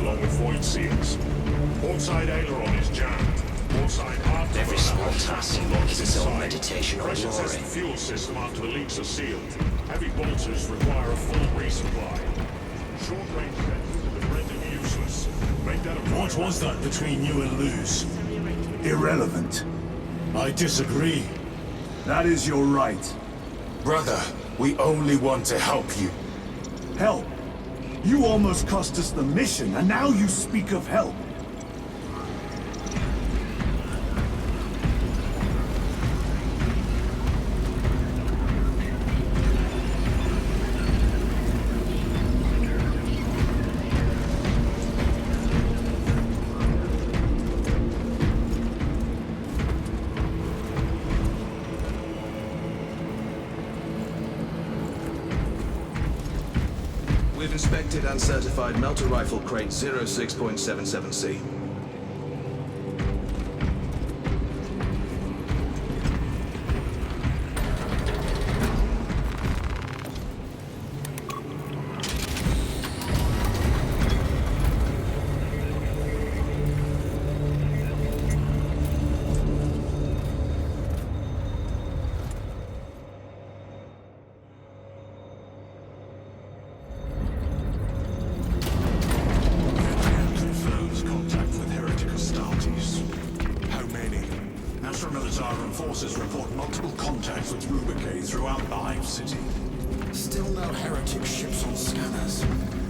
along with void seals. Portside aileron is jammed. Portside after Every small task unlocks its own meditation on Pressure test glory. the fuel system after the leaks are sealed. Heavy bolters require a full resupply. Short-range sensors have been rendered useless. Make that a What was that between you and Luz? Irrelevant. I disagree. That is your right. Brother, we only want to help you. Help? You almost cost us the mission, and now you speak of help. We've inspected and certified melter rifle crate 06.77C. Forces report multiple contacts with WARHAMMER throughout the Hive City. Still no heretic ships on scanners.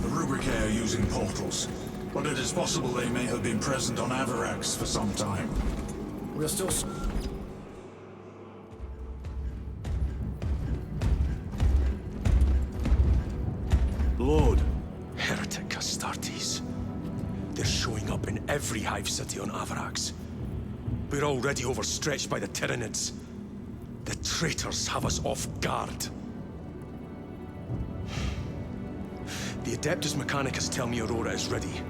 The WARHAMMER are using portals, but it is possible they may have been present on Avarax for some time. We're still... Lord. Heretic Astartes. They're showing up in every Hive City on Avarax. We're already overstretched by the Tyranids. The traitors have us off guard. The Adeptus Mechanicus tell me Aurora is ready.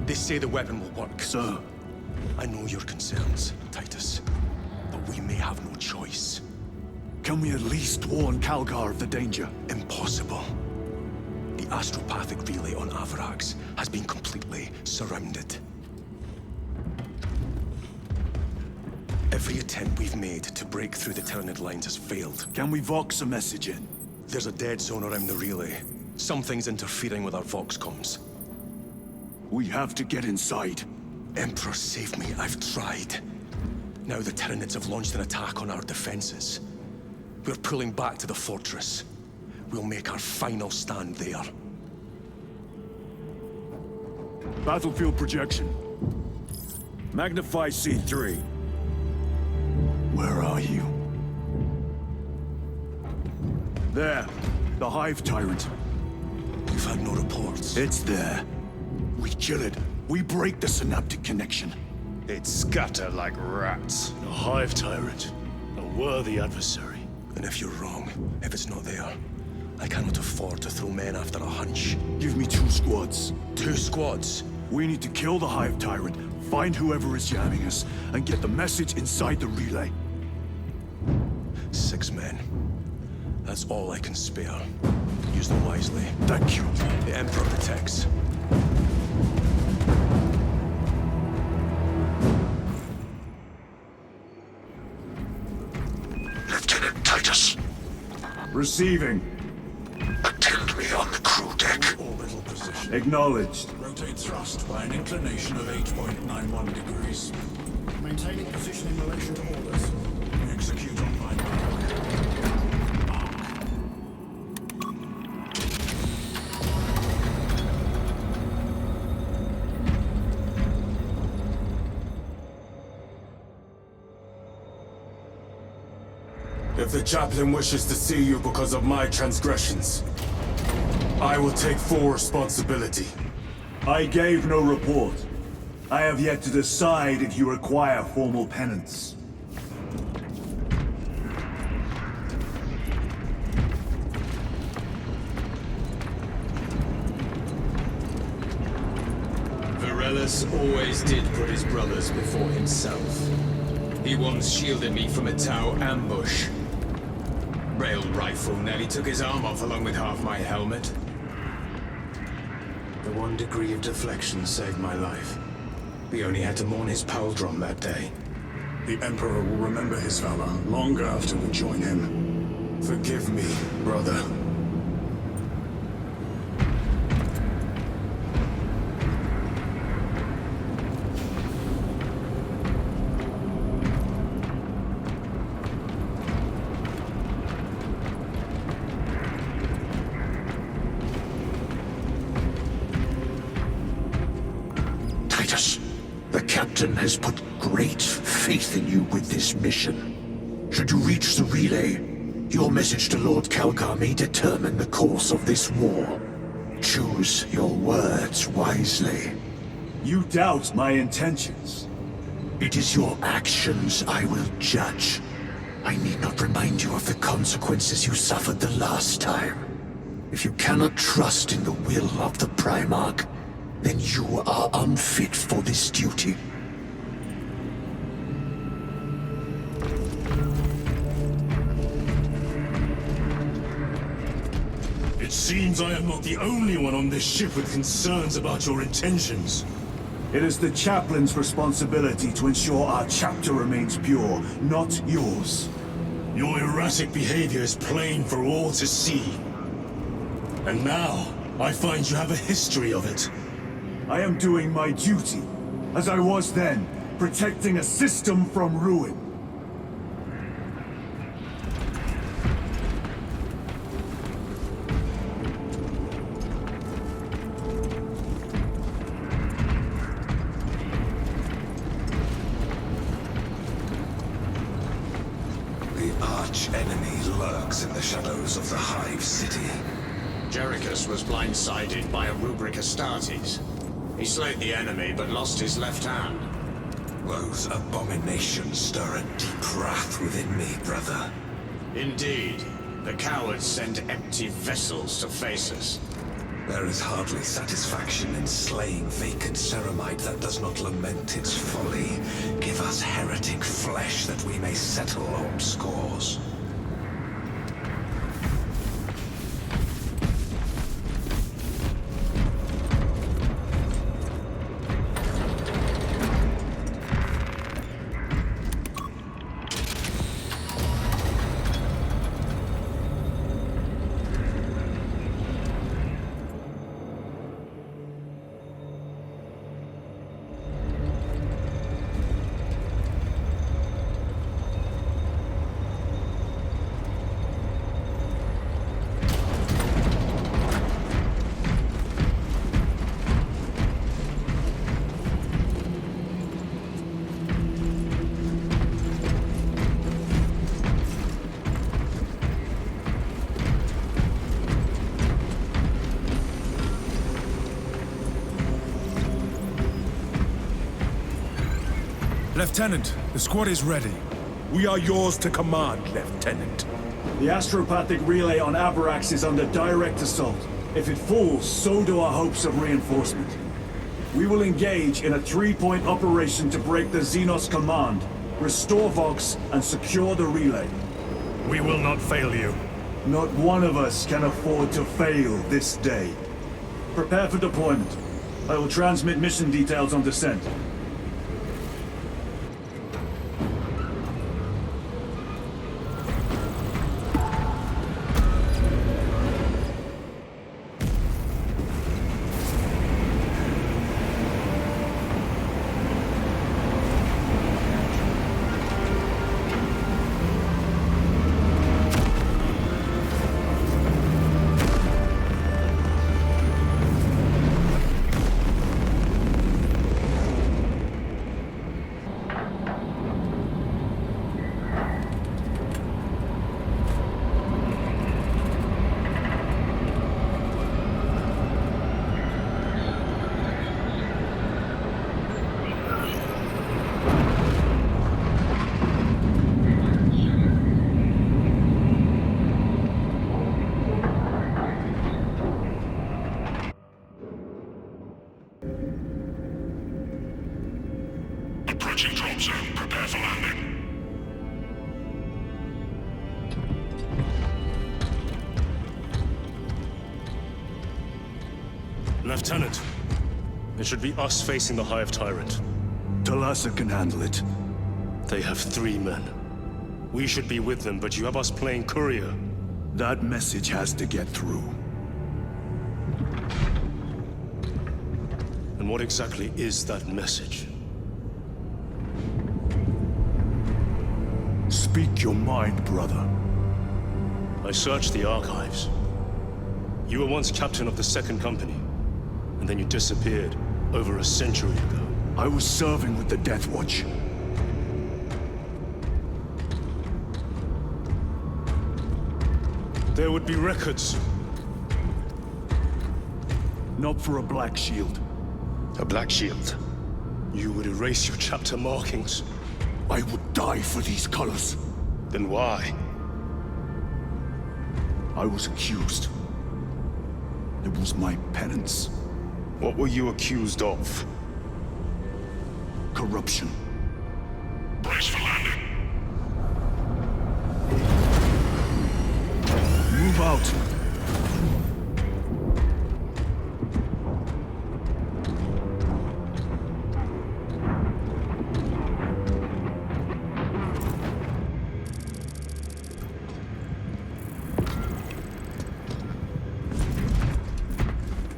They say the weapon will work. Sir. I know your concerns, Titus, but we may have no choice. Can we at least warn Calgar of the danger? Impossible. The astropathic relay on Avarax has been completely surrounded. Every attempt we've made to break through the Tyranid lines has failed. Can we Vox a message in? There's a dead zone around the relay. Something's interfering with our Vox comms. We have to get inside. Emperor, save me. I've tried. Now the Tyranids have launched an attack on our defenses. We're pulling back to the fortress. We'll make our final stand there. Battlefield projection. Magnify C3. Where are you? There. The Hive Tyrant. We've had no reports. It's there. We kill it. We break the synaptic connection. They'd scatter like rats. A Hive Tyrant. A worthy adversary. And if you're wrong, if it's not there, I cannot afford to throw men after a hunch. Give me 2 squads. 2 squads? We need to kill the Hive Tyrant, find whoever is jamming us, and get the message inside the relay. 6 men. That's all I can spare. Use them wisely. Thank you. The Emperor protects. Lieutenant Titus. Receiving. Attend me on the crew deck. Orbital position. Acknowledged. Rotate thrust by an inclination of 8.91 degrees. Maintaining position in relation to orders. Execute on my mark. If the chaplain wishes to see you because of my transgressions, I will take full responsibility. I gave no report. I have yet to decide if you require formal penance. Varellus always did put his brothers before himself. He once shielded me from a Tau ambush. Rail rifle nearly took his arm off along with half my helmet. The 1 degree of deflection saved my life. We only had to mourn his pauldron that day. The Emperor will remember his valor long after we join him. Forgive me, brother. The captain has put great faith in you with this mission. Should you reach the relay, your message to Lord Calgar may determine the course of this war. Choose your words wisely. You doubt my intentions. It is your actions I will judge. I need not remind you of the consequences you suffered the last time. If you cannot trust in the will of the Primarch, then you are unfit for this duty. It seems I am not the only one on this ship with concerns about your intentions. It is the chaplain's responsibility to ensure our chapter remains pure, not yours. Your erratic behavior is plain for all to see. And now, I find you have a history of it. I am doing my duty, as I was then, protecting a system from ruin. The arch-enemy lurks in the shadows of the Hive City. Jerichus was blindsided by a rubric Astartes. He slayed the enemy, but lost his left hand. Those abominations stir a deep wrath within me, brother. Indeed. The cowards send empty vessels to face us. There is hardly satisfaction in slaying vacant ceramite that does not lament its folly. Give us heretic flesh that we may settle old scores. Lieutenant, the squad is ready. We are yours to command, Lieutenant. The astropathic relay on Avarax is under direct assault. If it falls, so do our hopes of reinforcement. We will engage in a 3-point operation to break the Xenos command, restore Vox, and secure the relay. We will not fail you. Not one of us can afford to fail this day. Prepare for deployment. I will transmit mission details on descent. Approaching drop zone. Prepare for landing. Lieutenant, it should be us facing the Hive Tyrant. Talassa can handle it. They have 3 men. We should be with them, but you have us playing courier. That message has to get through. And what exactly is that message? Speak your mind, brother. I searched the archives. You were once captain of the 2nd Company, and then you disappeared over a century ago. I was serving with the Death Watch. There would be records. Not for a Black Shield. A Black Shield? You would erase your chapter markings. I would die for these colors. Then why? I was accused. It was my penance. What were you accused of? Corruption. Brace for landing. Move out.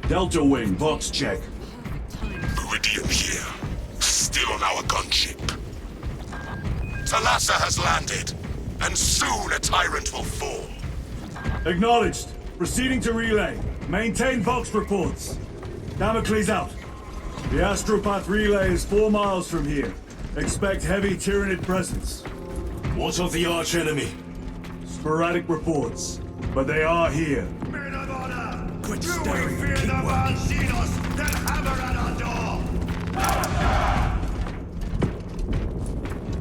Delta Wing, box check. Meridian here. Still on our gunship. Talassa has landed, and soon a tyrant will fall. Acknowledged. Proceeding to relay. Maintain Vox reports. Damocles out. The Astropath relay is 4 miles from here. Expect heavy Tyranid presence. What of the archenemy? Sporadic reports, but they are here. Men of honor! Quit Do staring we and fear keep the working. Xenos that hammer at our door?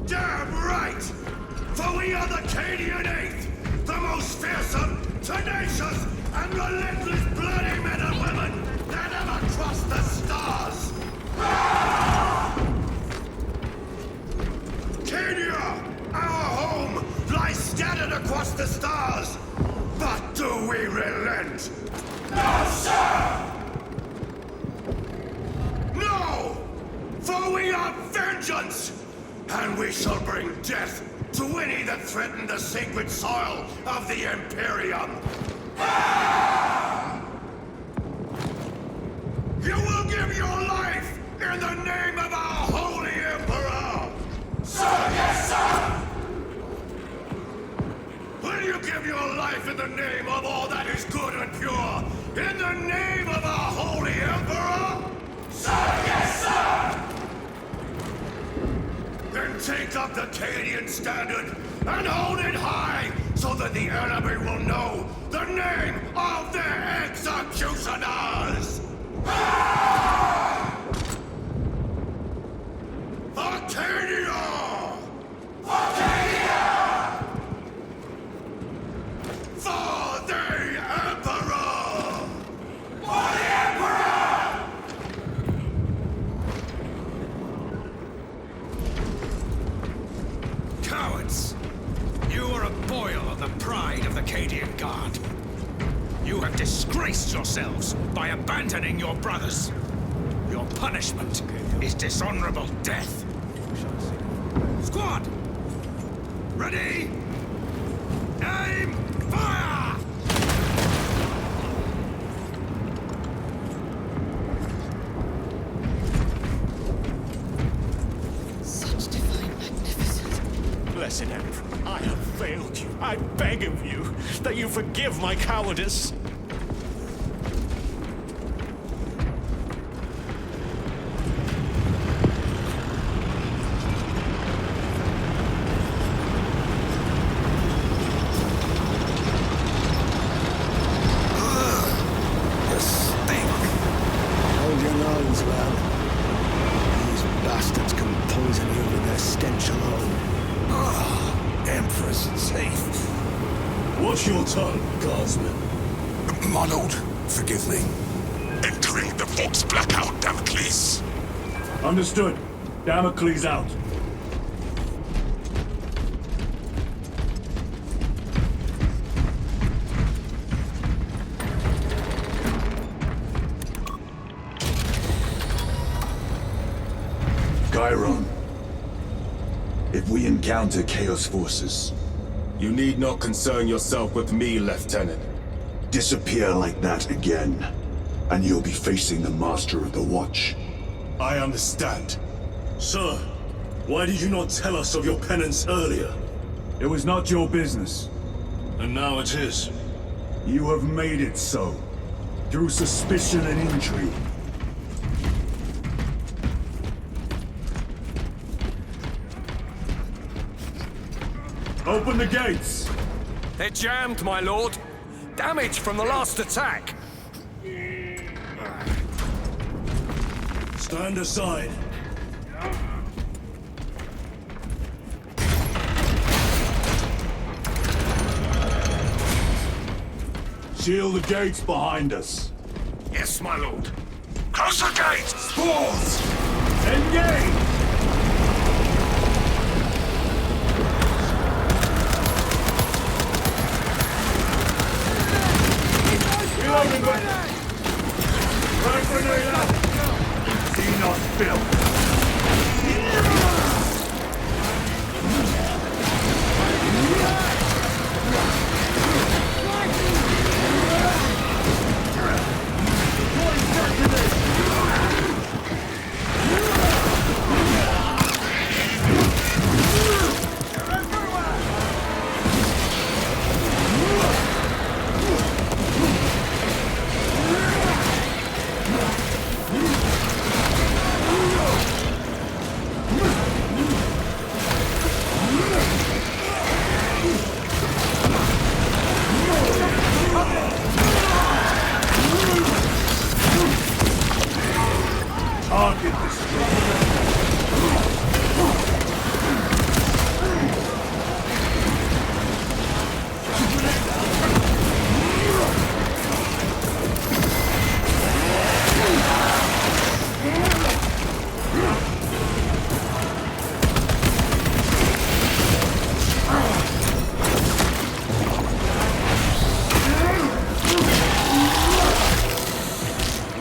Damn right! For we are the Cadian Eighth, the most fearsome, tenacious, and relentless bloody men and women that ever crossed the stars! Cadia, our home, lies scattered across the stars. But do we relent? No, sir! No! For we are vengeance! And we shall bring death to any that threaten the sacred soil of the Imperium! You will give your life in the name of our holy Emperor! Sir, yes, sir! Will you give your life in the name of all that is good and pure? In the name of our holy Emperor? Sir, yes, sir! Then take up the Cadian standard and hold it high so that the enemy will know the name of their executioners! Arcadia! Arcadia! For the Emperor! For the Emperor! Cowards! You are a boil on the pride of the Cadian Guard. You have disgraced yourselves by abandoning your brothers. Your punishment is dishonorable death. Squad! Ready! Aim! Fire! Such divine magnificence. Blessed Emperor, I have failed you. I beg of you that you forgive my cowardice. Hold your nose, lad. These bastards can poison you with their stench alone. Emperor's safe. Watch your tongue, guardsman. My lord, forgive me. Entering the Vox blackout, Damocles. Understood. Damocles out. Chiron. If we encounter Chaos forces, You need not concern yourself with me, Lieutenant. disappear like that again, and you'll be facing the Master of the Watch. I understand. Sir, why did you not tell us of your penance earlier? It was not your business. And now it is. You have made it so. Through suspicion and intrigue. Open the gates! They're jammed, my lord. Damage from the last attack. Stand aside. Shield the gates behind us. Yes, my lord. Close the gates! Spores! Engage! Reloading, man! Right grenade out! Xenos built! Target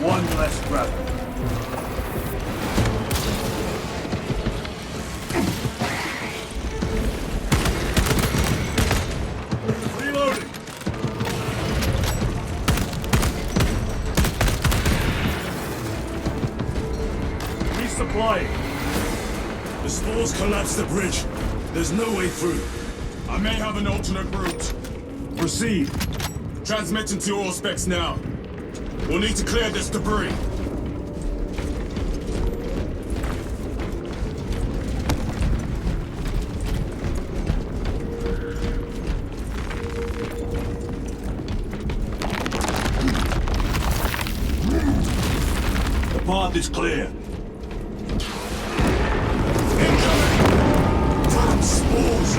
one less grapple. Reloading. Resupplying. The spores collapsed the bridge. There's no way through. I may have an alternate route. Proceed. Transmitting to all specs now. We'll need to clear this debris. The path is clear. Damn spores!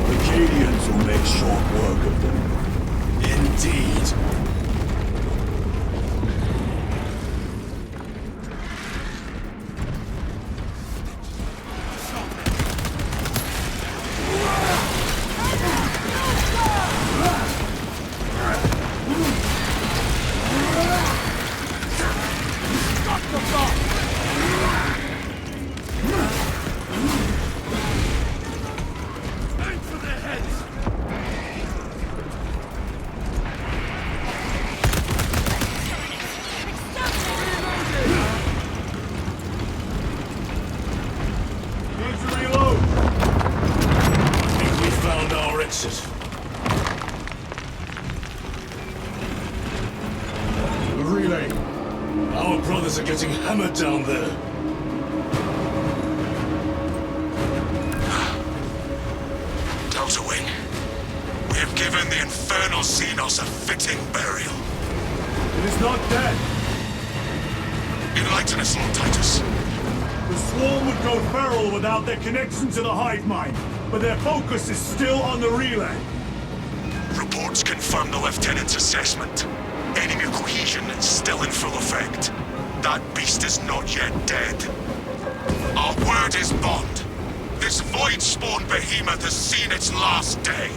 The Cadians will make short work of them. Indeed. Need to reload. Think we found our exit. The relay. Our brothers are getting hammered down there. Delta Wing. We have given the infernal Xenos a fitting burial. It is not dead. Enlighten us, Lord Titus. The swarm would go feral without their connection to the hive mind, but their focus is still on the relay. Reports confirm the Lieutenant's assessment. Enemy cohesion is still in full effect. That beast is not yet dead. Our word is bond. This void-spawn behemoth has seen its last day.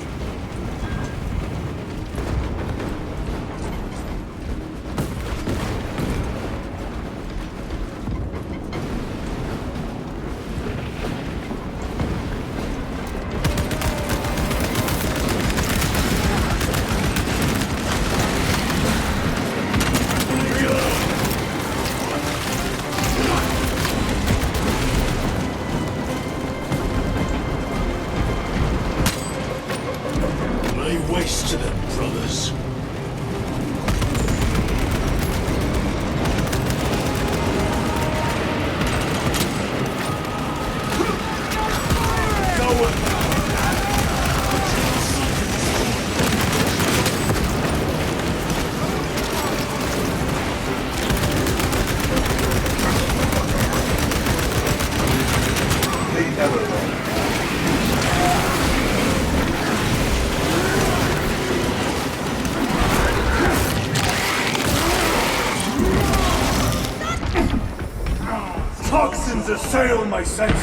Toxins assail my senses.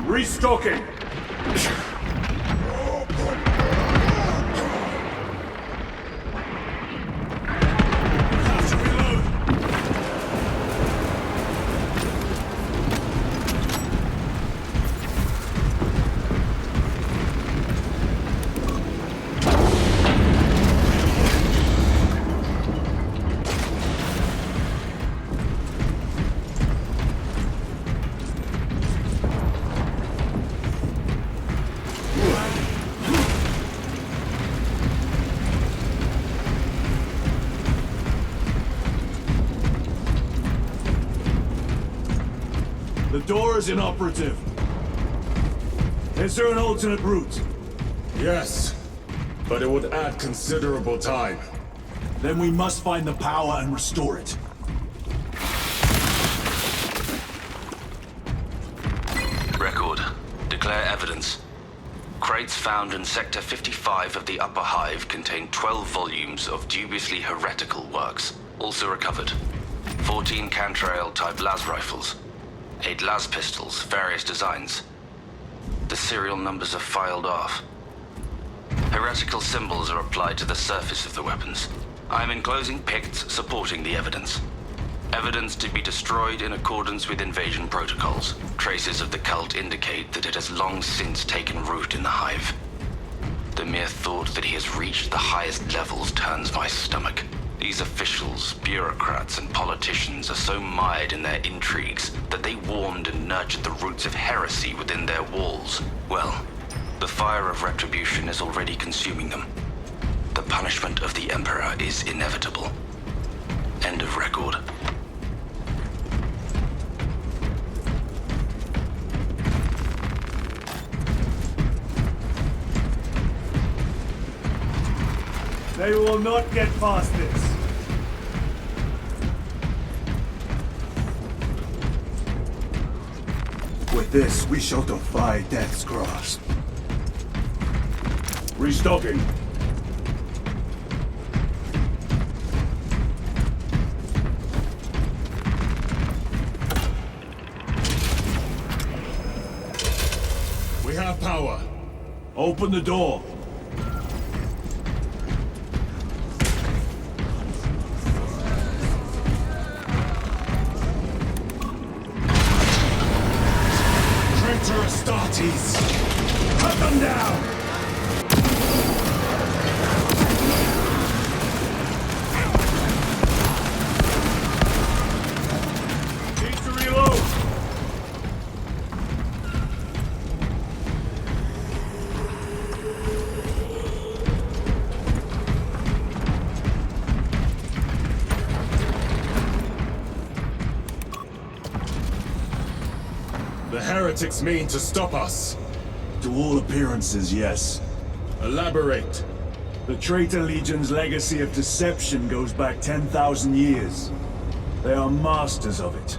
Restocking. The door is inoperative. Is there an alternate route? Yes, but it would add considerable time. Then we must find the power and restore it. Record. Declare evidence. Crates found in Sector 55 of the Upper Hive contain 12 volumes of dubiously heretical works. Also recovered. 14 Cantrail-type las rifles. 8 las pistols, various designs. The serial numbers are filed off. Heretical symbols are applied to the surface of the weapons. I am enclosing picts supporting the evidence. Evidence to be destroyed in accordance with invasion protocols. Traces of the cult indicate that it has long since taken root in the Hive. The mere thought that he has reached the highest levels turns my stomach. These officials, bureaucrats, and politicians are so mired in their intrigues that they warmed and nurtured the roots of heresy within their walls. Well, the fire of retribution is already consuming them. The punishment of the Emperor is inevitable. End of record. They will not get past this. With this, we shall defy death's grasp. Restocking. We have power. Open the door. Astartes! Cut them down! Need to reload! The heretics mean to stop us. To all appearances, yes. Elaborate. The Traitor Legion's legacy of deception goes back 10,000 years. They are masters of it.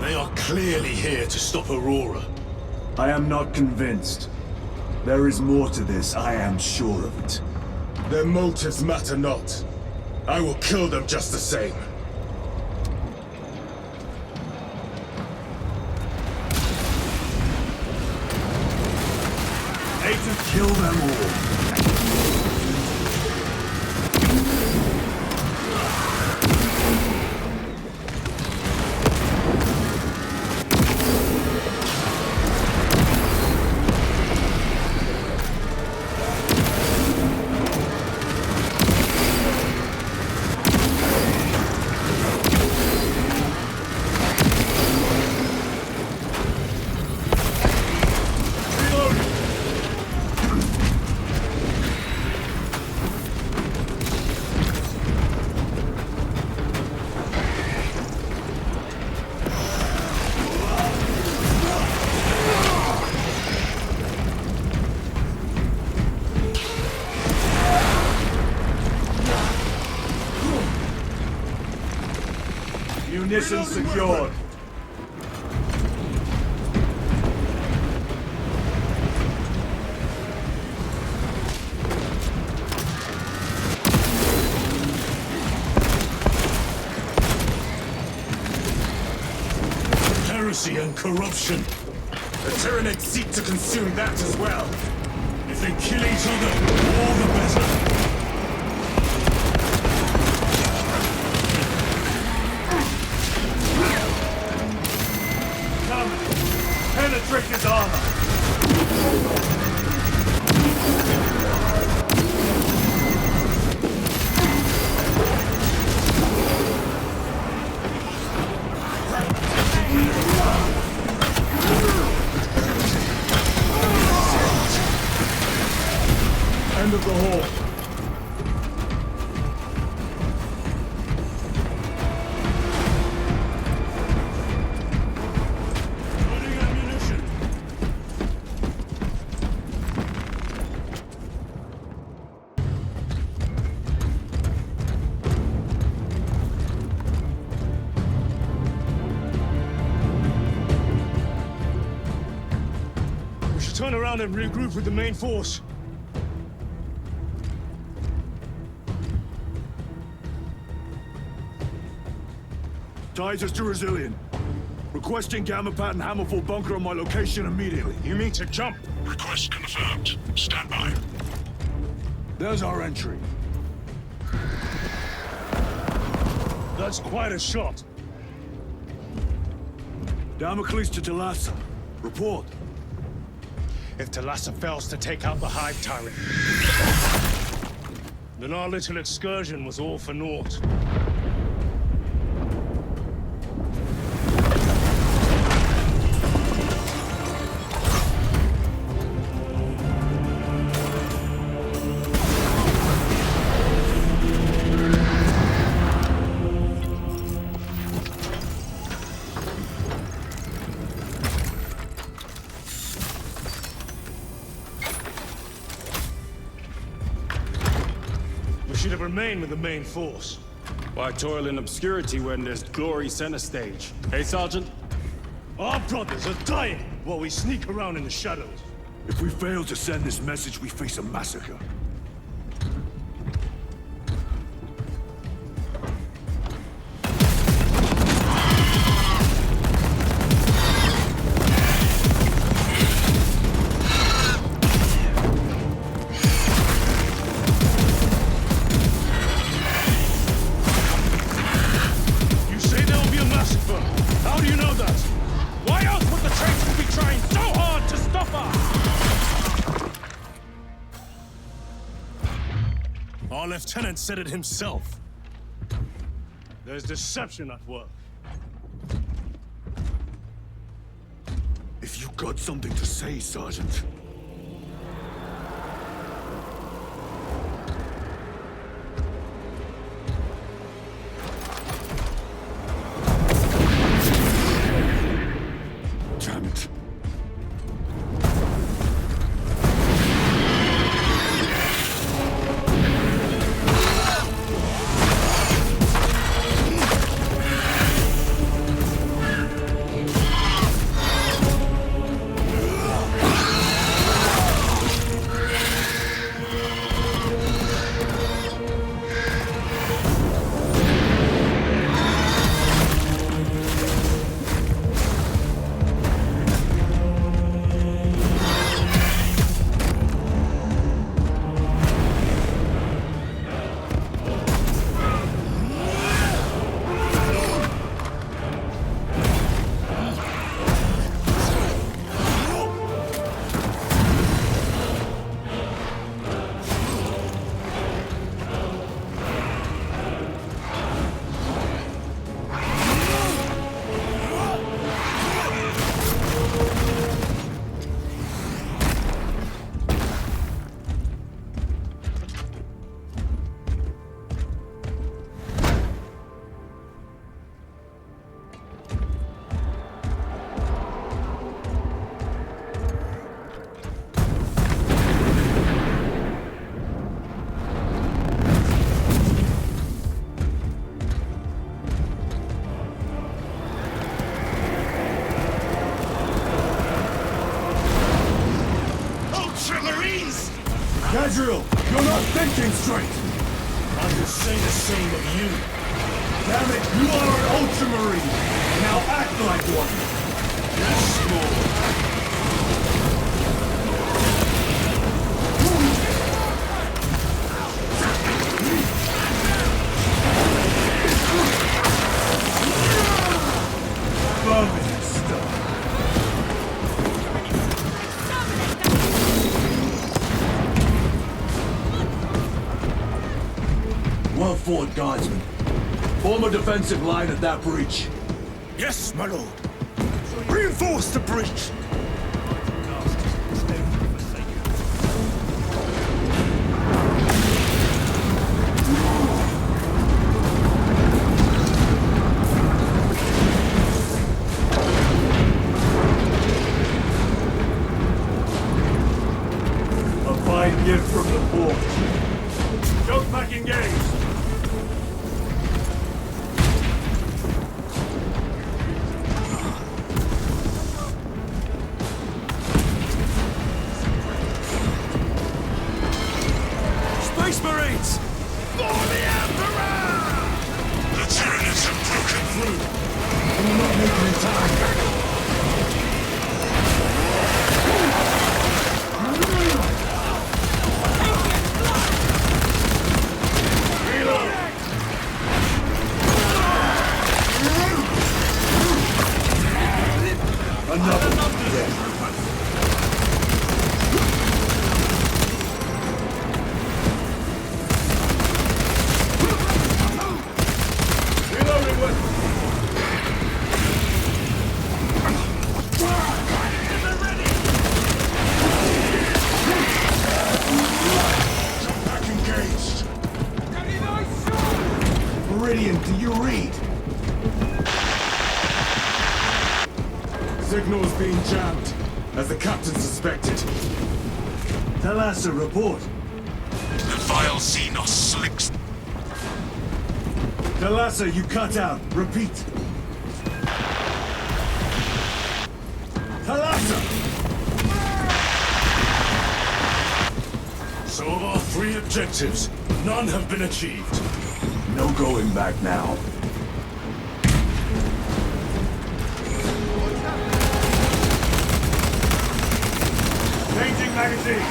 They are clearly here to stop Aurora. I am not convinced. There is more to this, I am sure of it. Their motives matter not. I will kill them just the same. To kill them all. Munitions secured. secrecy and corruption. The Tyranids seek to consume that as well. If they kill each other, all the better. Penetrate his armor! End of the hall. Turn around and regroup with the main force. Titus to Resilient. Requesting Gamma Pat and Hammerfall bunker on my location immediately. You mean to jump? Request confirmed. Stand by. There's our entry. That's quite a shot. Damocles to Talassa. Report. If Talassa fails to take out the Hive Tyrant, then our little excursion was all for naught. Should have remained with the main force. Why toil in obscurity when there's glory center stage? Hey, Sergeant? Our brothers are dying while we sneak around in the shadows. If we fail to send this message, we face a massacre. Our lieutenant said it himself. There's deception at work. If you got something to say, Sergeant. Damn it. Gadriel, you're not thinking straight! I will say the same of you. Damn it, you are an Ultramarine! Now act like one! Well fought, guardsmen. Form a defensive line at that breach. Yes, my lord. Reinforce the breach. A fine gift from the forge. Jump back engaged. Space Marines! For the Emperor! The Tyranids have broken through. We will not make it in time. Another death. Reloading weapon. Back engaged. Meridian, do you read? Signal's being jammed, as the captain suspected. Thalassa, report. The vile Xenos slicks. Thalassa, you cut out. Repeat. Thalassa! So of our 3 objectives, none have been achieved. No going back now. Changing magazine.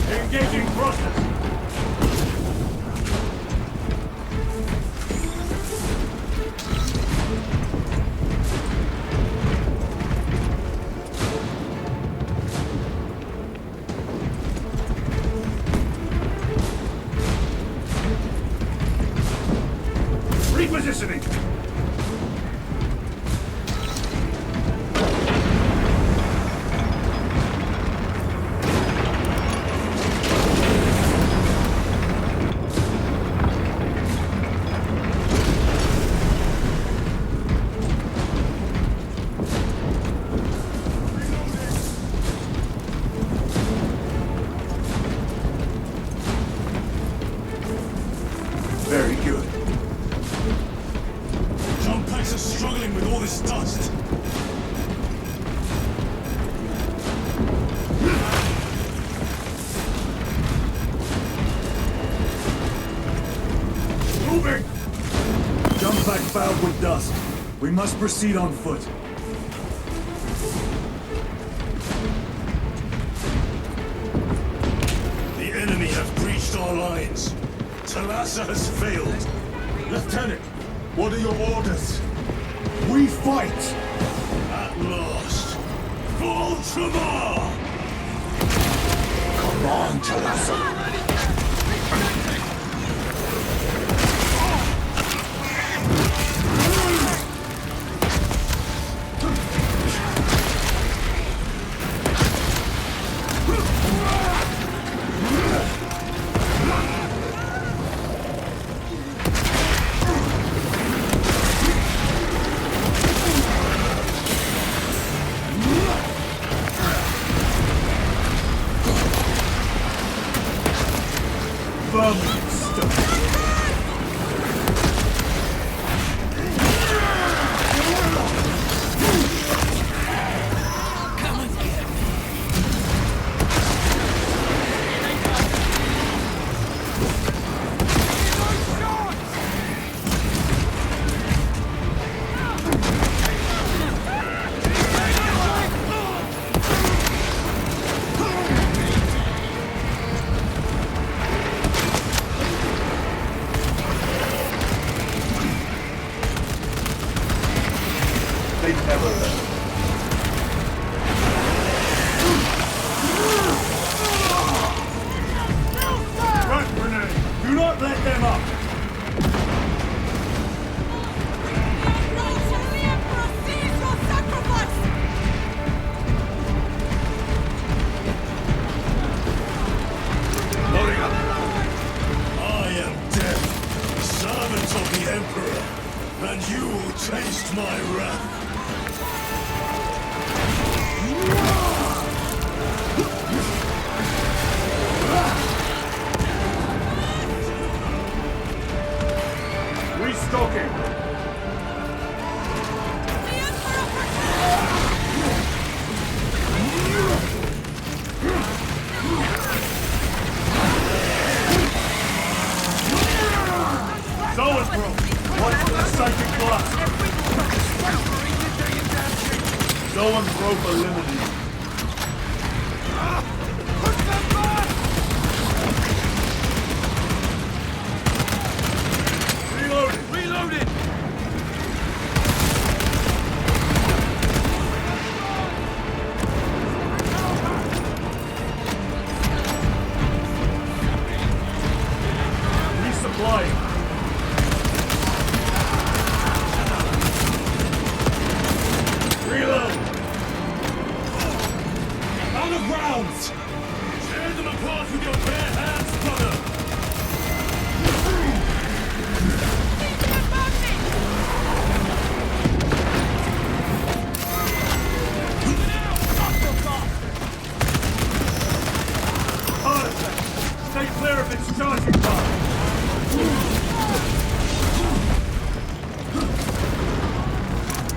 Engaging thrusters. Repositioning. We must proceed on foot. The enemy have breached our lines. Talassa has failed. Lieutenant, what are your orders? We fight! At last. Ultramar! Come on, Talassa.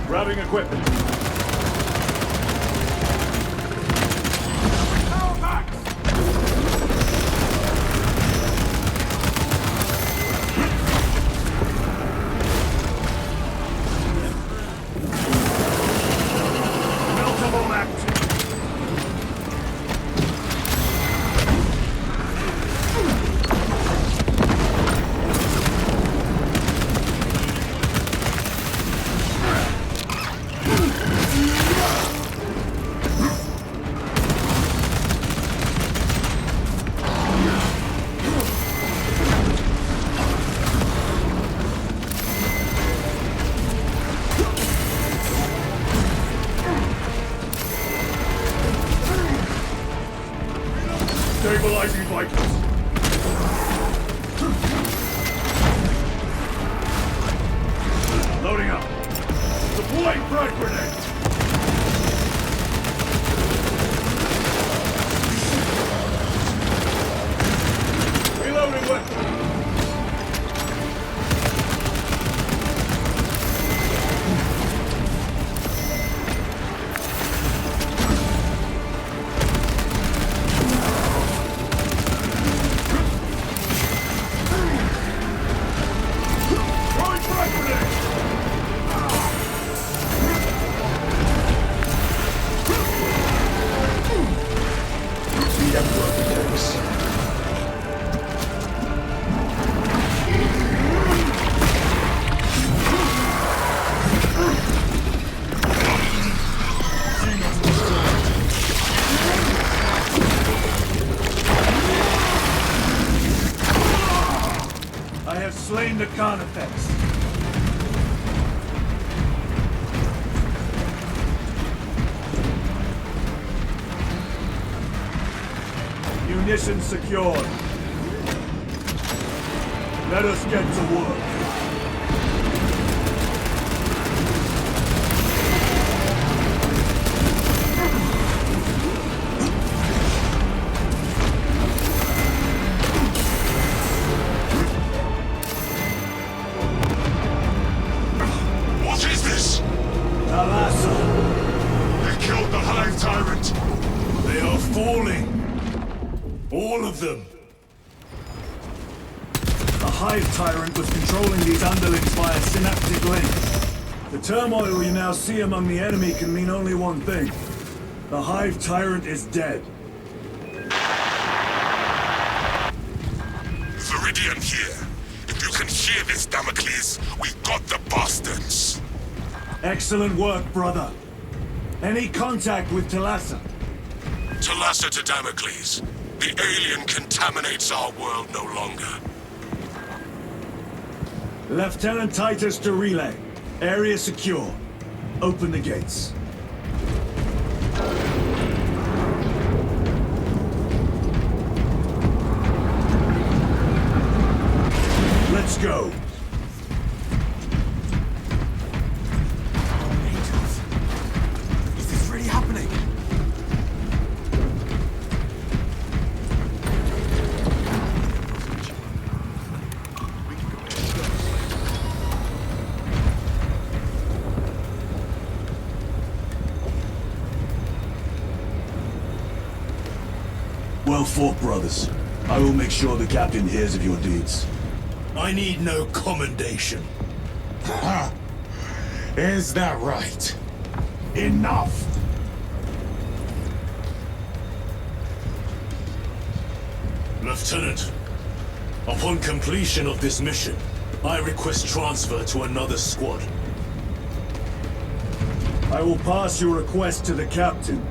Grabbing equipment. Stabilizing vitals. Loading up. Deploying frag grenades. Reloading weapon. the Carnifex. Munitions secured. Let us get to work. What is this? Talassa. They killed the Hive Tyrant. They are falling. All of them. The Hive Tyrant was controlling these underlings via synaptic link. The turmoil you now see among the enemy can mean only one thing. The Hive Tyrant is dead. Viridian here. If you can hear this, Damocles, we got the bastards. Excellent work, brother. Any contact with Talassa? Talassa to Damocles. The alien contaminates our world no longer. Lieutenant Titus to relay. Area secure. Open the gates. Let's go. Is this really happening? Well fought, brothers. I will make sure the captain hears of your deeds. I need no commendation. Is that right? Enough! Lieutenant, upon completion of this mission, I request transfer to another squad. I will pass your request to the captain.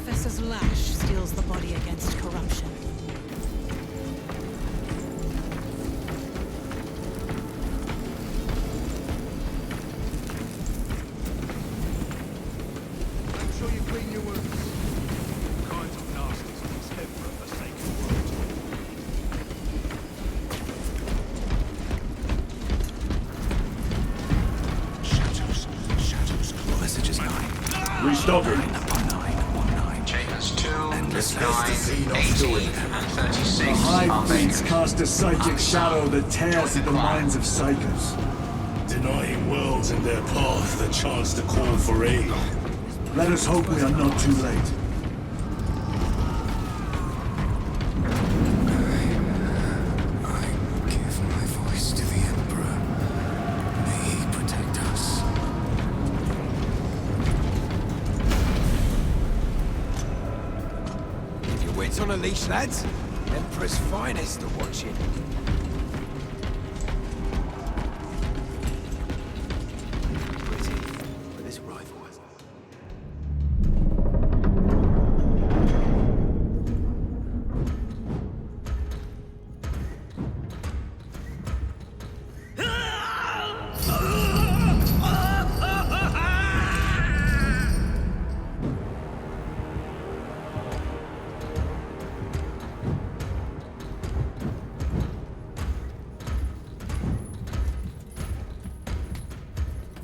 Confessor's lash steels the body against corruption. I'm sure you clean your wounds. Kinds of nasties instead for a forsaken world. Shadows. Message is 9. Restocking. Chambers 2, 9, 8, doing 18, and 36 The are Hive Fiends vacant. cast a psychic shadow that tears at the minds of psychers. Denying worlds in their path the chance to call for aid. Let us hope we are not too late. I give my voice to the Emperor. May he protect us. Your wits on a leash, lads. Emperor's finest are watching. Pretty, but this rifle has...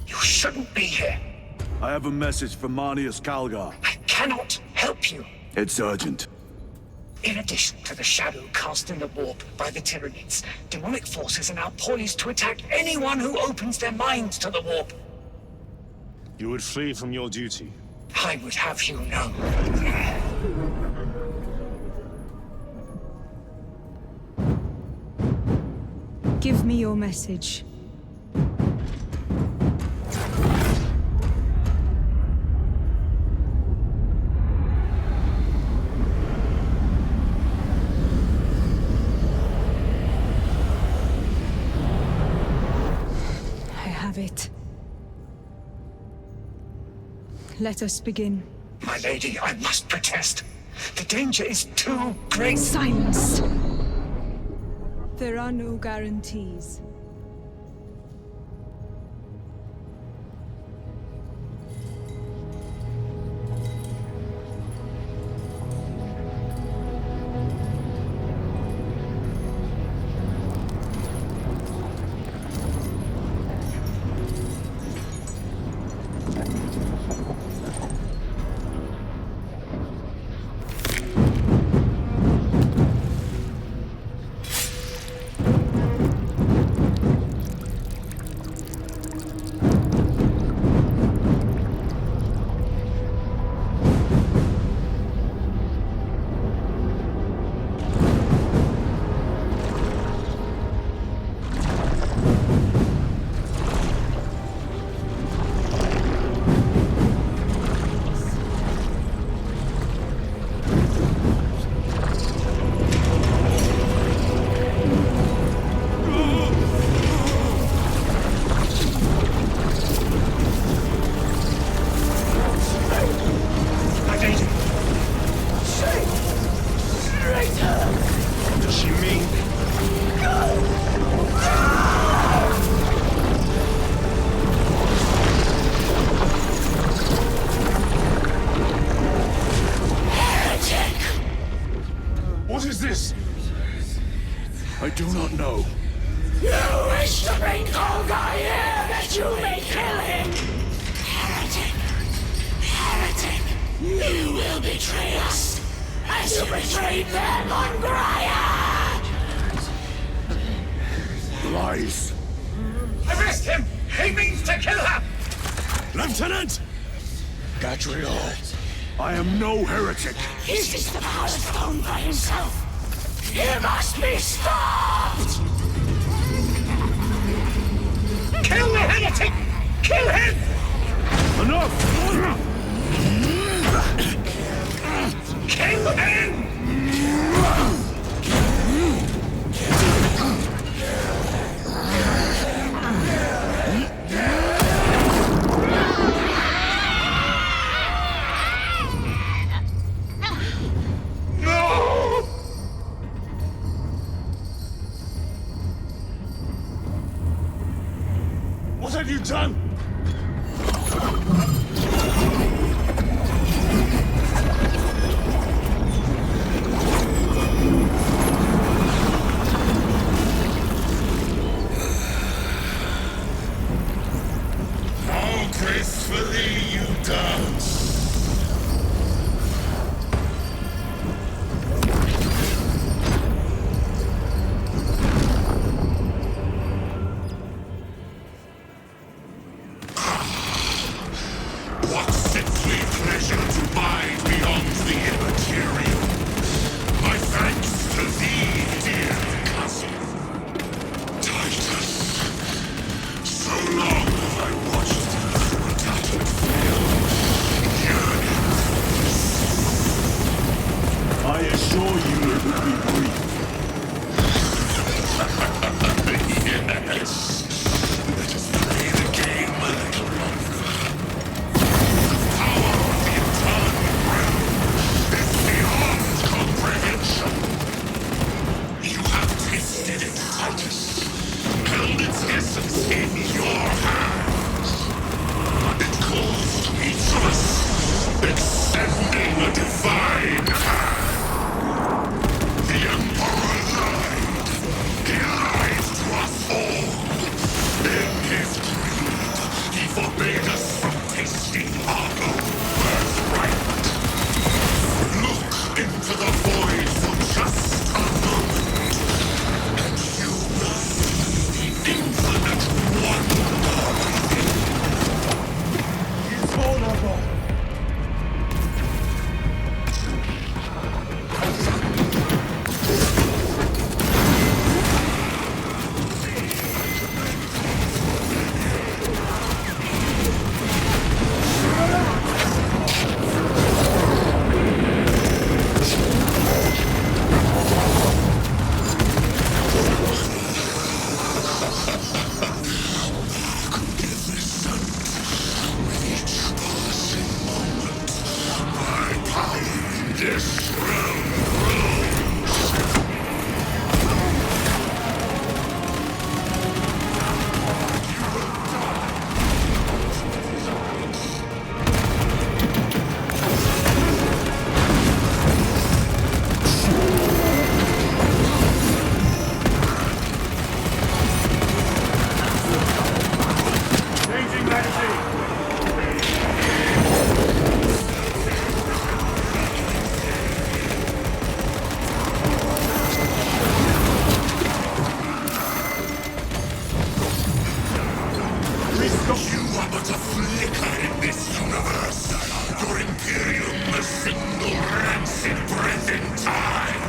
You shouldn't be here. I have a message from Marnius Calgar. I cannot help you. It's urgent. In addition to the shadow cast in the warp by the Tyranids, demonic forces are now poised to attack anyone who opens their minds to the warp. You would flee from your duty. I would have you know. Give me your message. let us begin. My lady, I must protest. The danger is too great. Silence! There are no guarantees. What is this? I do not know. You wish to bring Golgai here that you may kill him! Heretic! Heretic! You will betray us as you betrayed them on Graia! Lies. Arrest him! He means to kill her! Lieutenant! Gadriel, I am no heretic. Uses the power stone by himself. He must be stopped! Kill the heretic! Kill him! Enough! Kill him! What have you done? How gracefully you dance! What sickly pleasure to bide beyond the Imperium! My thanks to thee, dear cousin. Titus. So long have I watched through a tattered field, yearning. I assure you it would be brief. Yes. Let us play the game a little longer. The power of the entire realm This realm You are but a flicker in this universe. Your Imperium, a single rancid breath in time.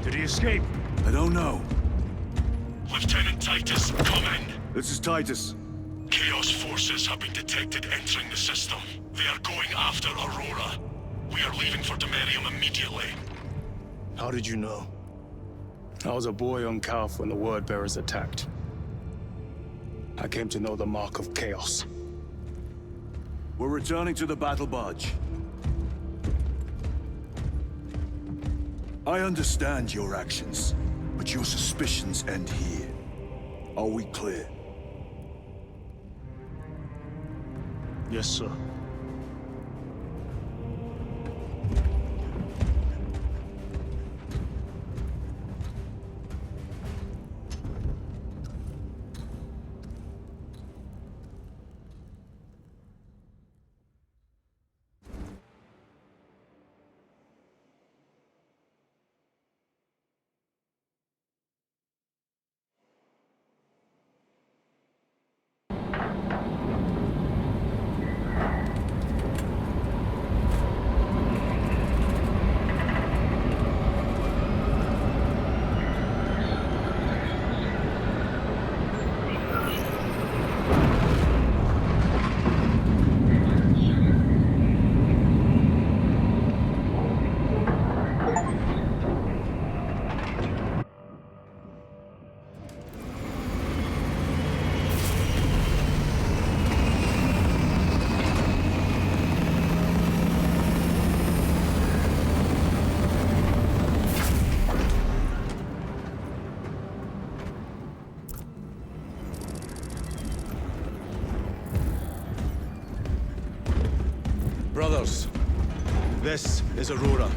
Did he escape? I don't know. Lieutenant Titus, come in. This is Titus. Chaos forces have been detected entering the system. They are going after Aurora. We are leaving for Imperium immediately. How did you know? I was a boy on Calf when the Word Bearers attacked. I came to know the mark of chaos. We're returning to the battle barge. I understand your actions, but your suspicions end here. Are we clear? Yes, sir. Brothers, this is Aurora.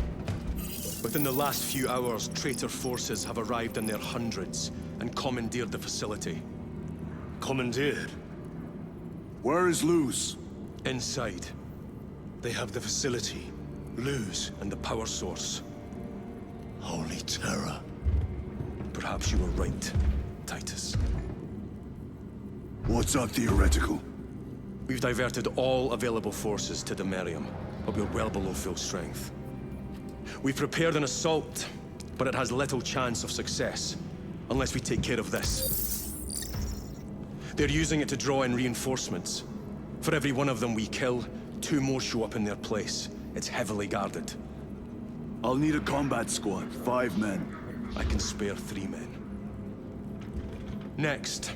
Within the last few hours, traitor forces have arrived in their hundreds and commandeered the facility. Commandeered? Where is Luz? Inside. They have the facility, Luz, and the power source. Holy terror. Perhaps you were right, Titus. What's our theoretical? We've diverted all available forces to Imperium, but we're well below full strength. We've prepared an assault, but it has little chance of success, unless we take care of this. They're using it to draw in reinforcements. For every one of them we kill, 2 more show up in their place. It's heavily guarded. I'll need a combat squad, 5 men. I can spare 3 men. Next,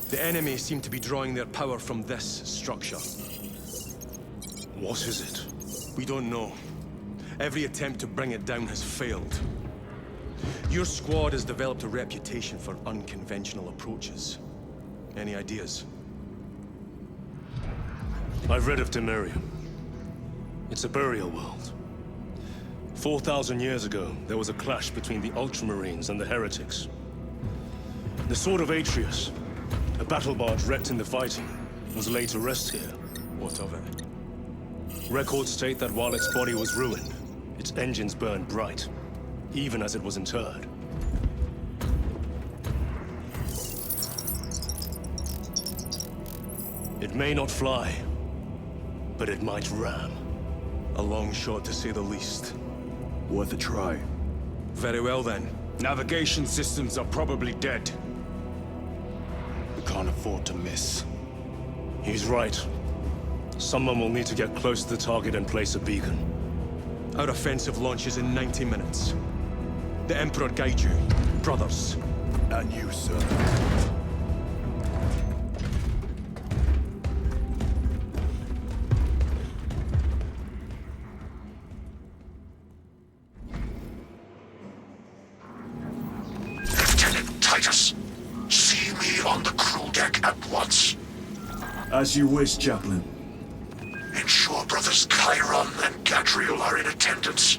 the enemy seem to be drawing their power from this structure. What is it? We don't know. Every attempt to bring it down has failed. Your squad has developed a reputation for unconventional approaches. Any ideas? I've read of Imperium. It's a burial world. 4,000 years ago, there was a clash between the Ultramarines and the Heretics. The Sword of Atreus, a battle barge wrecked in the fighting, was laid to rest here. What of it? Records state that while its body was ruined, its engines burned bright, even as it was interred. It may not fly, but it might ram. A long shot, to say the least. Worth a try. Very well, then. Navigation systems are probably dead. We can't afford to miss. He's right. Someone will need to get close to the target and place a beacon. Our offensive launches in 90 minutes. The Emperor guide you, brothers. And you, sir. Lieutenant Titus, see me on the crew deck at once. As you wish, Chaplain. Ensure brothers Chiron and Gadriel are in attendance.